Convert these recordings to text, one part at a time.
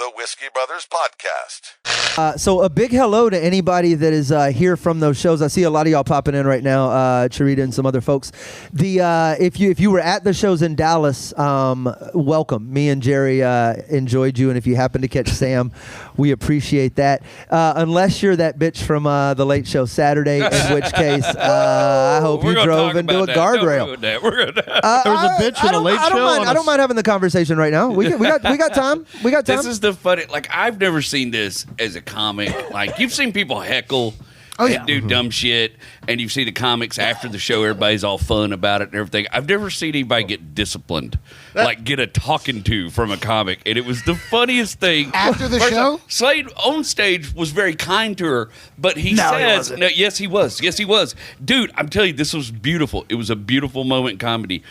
The Whiskey Brothers Podcast. So a big hello to anybody that is here from those shows. I see a lot of y'all popping in right now, Charita and some other folks. If you were at the shows in Dallas, welcome. Me and Jerry enjoyed you, and if you happen to catch Sam, we appreciate that. Unless you're that bitch from the Late Show Saturday, in which case I hope you drove into a guardrail. There was a bitch from the Late Show. I don't mind having the conversation right now. We got time. We got time. This is the funny. Like, I've never seen this as a comic. Like, you've seen people heckle and do dumb shit, and you see the comics after the show. Everybody's all fun about it and everything. I've never seen anybody get disciplined, like get a talking to from a comic, and it was the funniest thing. After the show? Slade on stage was very kind to her, but he says, no, yes, he was. Yes, he was. Dude, I'm telling you, this was beautiful. It was a beautiful moment in comedy.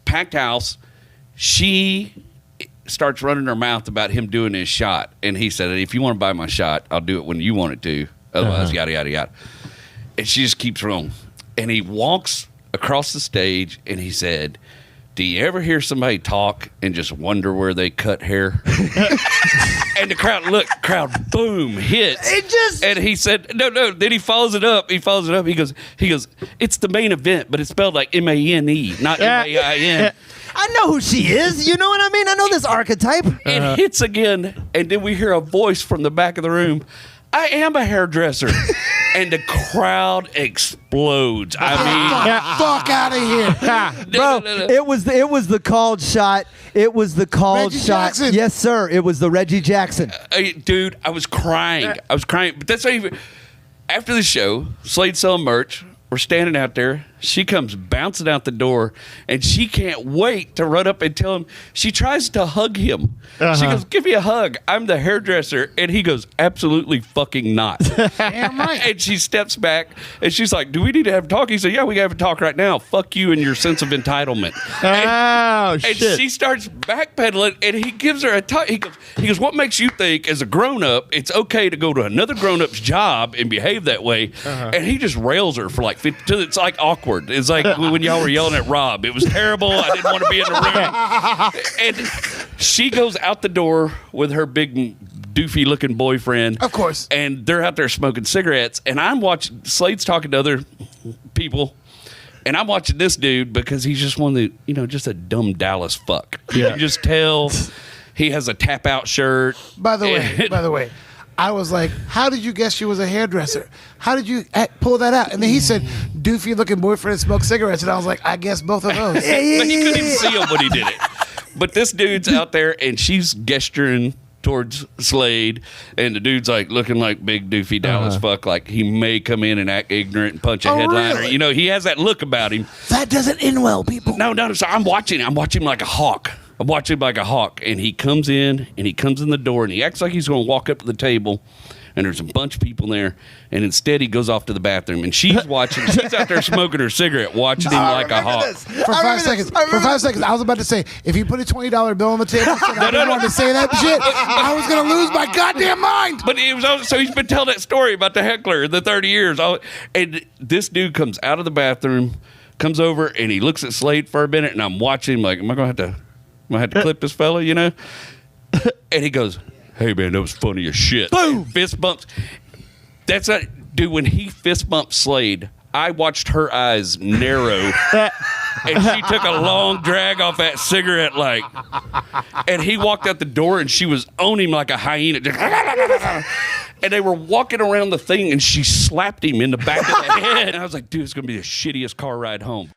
Packed house. She starts running her mouth about him doing his shot, and he said, if you want to buy my shot, I'll do it when you want it to. Otherwise, yada, yada, yada. And she just keeps rolling. And he walks across the stage, and he said, do you ever hear somebody talk and just wonder where they cut hair? And the crowd, boom, hits. And he said, no. Then he follows it up. He goes, it's the main event, but it's spelled like M-A-N-E, not M-A-I-N. I know who she is. You know what I mean? I know this archetype. It hits again, and then we hear a voice from the back of the room. I am a hairdresser. And the crowd explodes. I mean, fuck out of here. Bro, it was the called shot. It was the called Reggie shot. Jackson. Yes, sir. It was the Reggie Jackson. Dude, I was crying. But that's not even. After the show, Slade selling merch. We're standing out there. She comes bouncing out the door, and she can't wait to run up and tell him. She tries to hug him. She goes, give me a hug. I'm the hairdresser. And he goes, absolutely fucking not. Damn right. And she steps back, and she's like, do we need to have a talk? He said, yeah, we got to have a talk right now. Fuck you and your sense of entitlement. And Shit. she starts backpedaling, and he gives her a talk. He goes, what makes you think as a grown-up it's okay to go to another grown-up's job and behave that way? And he just rails her for like 50, it's like awkward. It's like when y'all were yelling at Rob. It was terrible. I didn't want to be in the room. And she goes out the door with her big doofy-looking boyfriend. Of course. And they're out there smoking cigarettes. And I'm watching, Slade's talking to other people. And I'm watching this dude because he's just one of the, just a dumb Dallas fuck. Yeah. You can just tell he has a tap-out shirt. By the way, I was like, how did you guess she was a hairdresser? How did you pull that out? And then he said, doofy-looking boyfriend smoked cigarettes. And I was like, I guess both of those. But he couldn't even see him when he did it. But this dude's out there, and she's gesturing towards Slade, and the dude's like looking like big doofy Dallas fuck, like he may come in and act ignorant and punch a headliner. Really? He has that look about him. That doesn't end well, people. No. So I'm watching him like a hawk. And he comes in the door, and he acts like he's going to walk up to the table, and there's a bunch of people there, and instead he goes off to the bathroom, and she's watching. She's out there smoking her cigarette, watching him like a hawk. For 5 seconds, I was about to say, if you put a $20 bill on the table, I didn't want to say that shit, I was going to lose my goddamn mind. But it was so he's been telling that story about the heckler, the 30 years, and this dude comes out of the bathroom, comes over, and he looks at Slade for a minute, and I'm watching him like, am I going to have to clip this fella, And he goes, hey, man, that was funny as shit. Boom! Fist bumps. That's not, dude, when he fist bumped Slade, I watched her eyes narrow, and she took a long drag off that cigarette, and he walked out the door, and she was on him like a hyena. And they were walking around the thing, and she slapped him in the back of the head. And I was like, dude, it's going to be the shittiest car ride home.